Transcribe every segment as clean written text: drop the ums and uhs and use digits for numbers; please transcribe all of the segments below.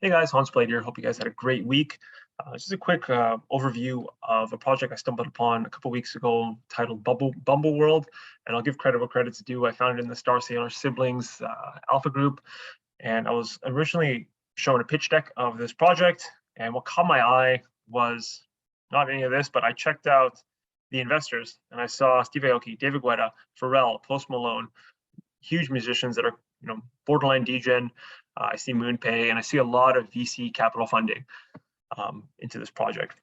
Hey guys, Hans Blade here. Hope you guys had a great week. Just a quick overview of a project I stumbled upon a couple weeks ago titled Bubbleworld, and I'll give credit where credit's due. I found it in the Star Sailor Siblings Alpha group, and I was originally shown a pitch deck of this project, and what caught my eye was not any of this, but I checked out the investors, and I saw Steve Aoki, David Guetta, Pharrell, Post Malone, huge musicians that are borderline degen. I see MoonPay, and I see a lot of VC capital funding into this project.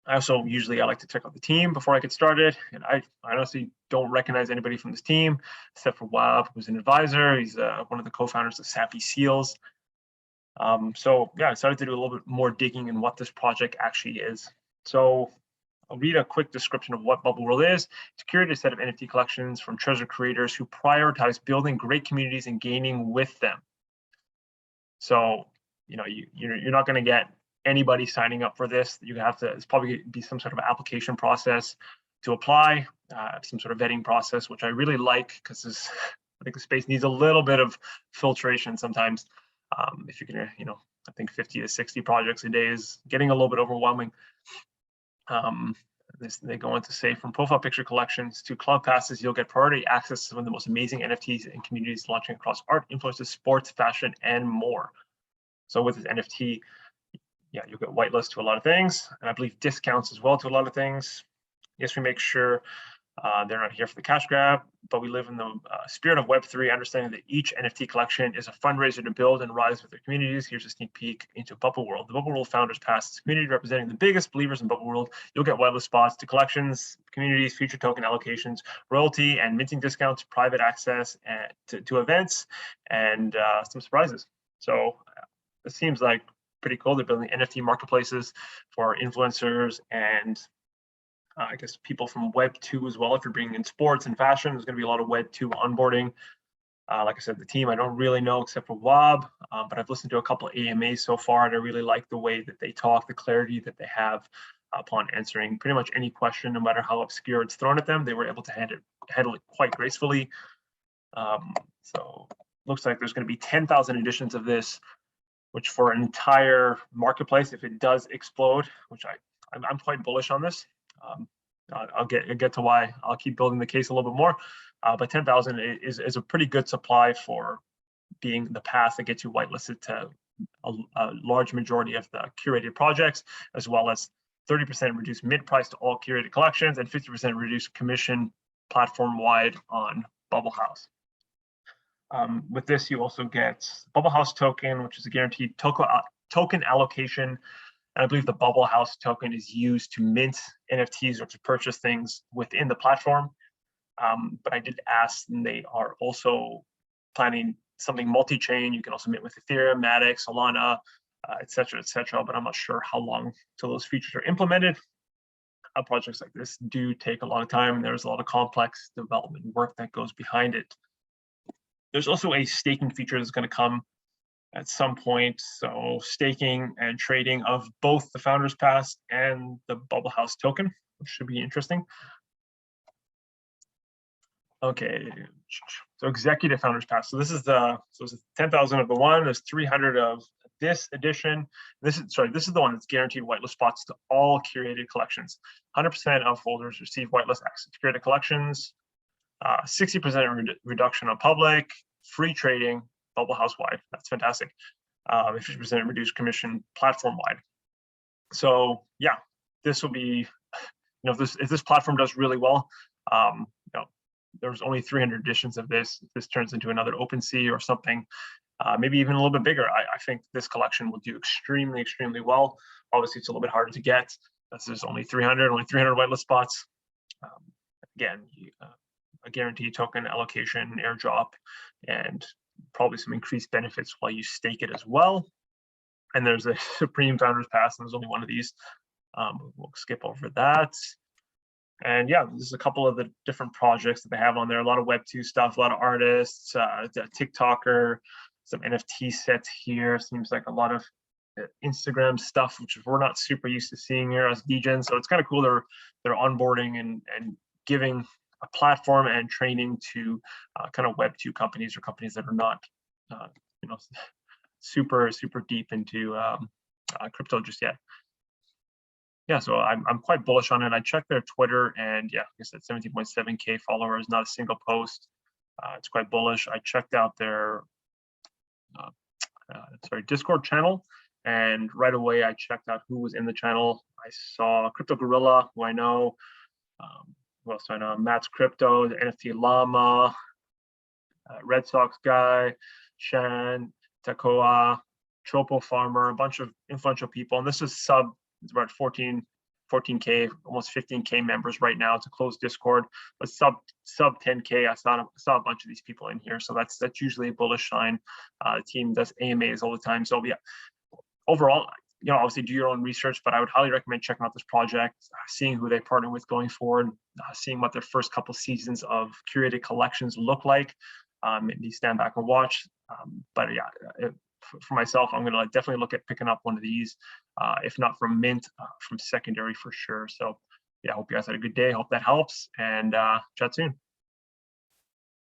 I like to check out the team before I get started, and I honestly don't recognize anybody from this team except for Wab, who's an advisor. He's one of the co-founders of Sappy Seals. So yeah, I started to do a little bit more digging in what this project actually is. So I'll read a quick description of what Bubbleworld is. It's a curated set of NFT collections from treasure creators who prioritize building great communities and gaining with them. So, you're not going to get anybody signing up for this. It's probably be some sort of application process to apply, some sort of vetting process, which I really like because I think the space needs a little bit of filtration sometimes. If you're going to, I think 50 to 60 projects a day is getting a little bit overwhelming. They go on to say, from profile picture collections to club passes, you'll get priority access to some of the most amazing NFTs and communities launching across art, influences, sports, fashion, and more. So with this NFT, yeah, you'll get whitelist to a lot of things, and I believe discounts as well to a lot of things. Yes, we make sure they're not here for the cash grab, but we live in the spirit of Web3, understanding that each NFT collection is a fundraiser to build and rise with their communities. Here's a sneak peek into Bubbleworld. The Bubbleworld Founders Pass community representing the biggest believers in Bubbleworld. You'll get whitelist spots to collections, communities, future token allocations, royalty and minting discounts, private access to events, and some surprises. So it seems like pretty cool. They're building NFT marketplaces for influencers and I guess people from Web 2 as well. If you're bringing in sports and fashion, there's going to be a lot of Web 2 onboarding. Like I said, the team I don't really know except for Wab, but I've listened to a couple of AMAs so far, and I really like the way that they talk, the clarity that they have upon answering pretty much any question, no matter how obscure it's thrown at them. They were able to handle it quite gracefully. So looks like there's going to be 10,000 editions of this, which for an entire marketplace, if it does explode, which I'm quite bullish on this. I'll get to why I'll keep building the case a little bit more, but 10,000 is a pretty good supply for being the path that gets you whitelisted to a large majority of the curated projects, as well as 30% reduced mid price to all curated collections and 50% reduced commission platform wide on Bubble House. With this, you also get Bubble House token, which is a guaranteed token allocation. And I believe the Bubble House token is used to mint NFTs or to purchase things within the platform. But I did ask, and they are also planning something multi-chain. You can also mint with Ethereum, Matic, Solana, et cetera, but I'm not sure how long till those features are implemented. Projects like this do take a long time, and there's a lot of complex development work that goes behind it. There's also a staking feature that's going to come at some point. So staking and trading of both the Founders Pass and the Bubble House token, which should be interesting. Okay, so executive Founders Pass. So this is it's 10,000 of the one. There's 300 of this edition. This is the one that's guaranteed whitelist spots to all curated collections. 100% of holders receive whitelist access to curated collections. 60% reduction on public, free trading, Bubble House wide. That's fantastic. 50% reduced commission platform wide. So yeah, this will be, if this platform does really well, there's only 300 editions of this. If this turns into another OpenSea or something, maybe even a little bit bigger, I think this collection will do extremely, extremely well. Obviously, it's a little bit harder to get. This is only 300 whitelist spots. Again, a guaranteed token allocation, airdrop, and probably some increased benefits while you stake it as well. And there's a Supreme Founders Pass, and there's only one of these. We'll skip over that. And yeah, there's a couple of the different projects that they have on there. A lot of Web2 stuff, a lot of artists, TikToker, some NFT sets here. Seems like a lot of Instagram stuff, which we're not super used to seeing here as DGen. So it's kind of cool. They're onboarding and giving a platform and training to kind of Web2 companies or companies that are not, super deep into crypto just yet. Yeah, so I'm quite bullish on it. I checked their Twitter, and yeah, like I said, 17.7K followers, not a single post. It's quite bullish. I checked out their Discord channel, and right away I checked out who was in the channel. I saw Crypto Gorilla, who I know. Who else do I know? Matt's Crypto, the NFT Llama, Red Sox guy, Shan, Takoa, Tropo Farmer, a bunch of influential people. And this is it's about 14K, almost 15K members right now. It's a closed Discord, but sub 10K. I saw a bunch of these people in here, so that's usually a bullish sign. The team does AMAs all the time, so yeah. Overall, obviously do your own research, but I would highly recommend checking out this project, seeing who they partner with going forward, seeing what their first couple seasons of curated collections look like. Maybe stand back and watch. But yeah, for myself, I'm going to definitely look at picking up one of these, if not from mint, from secondary for sure. So yeah, I hope you guys had a good day. Hope that helps, and chat soon.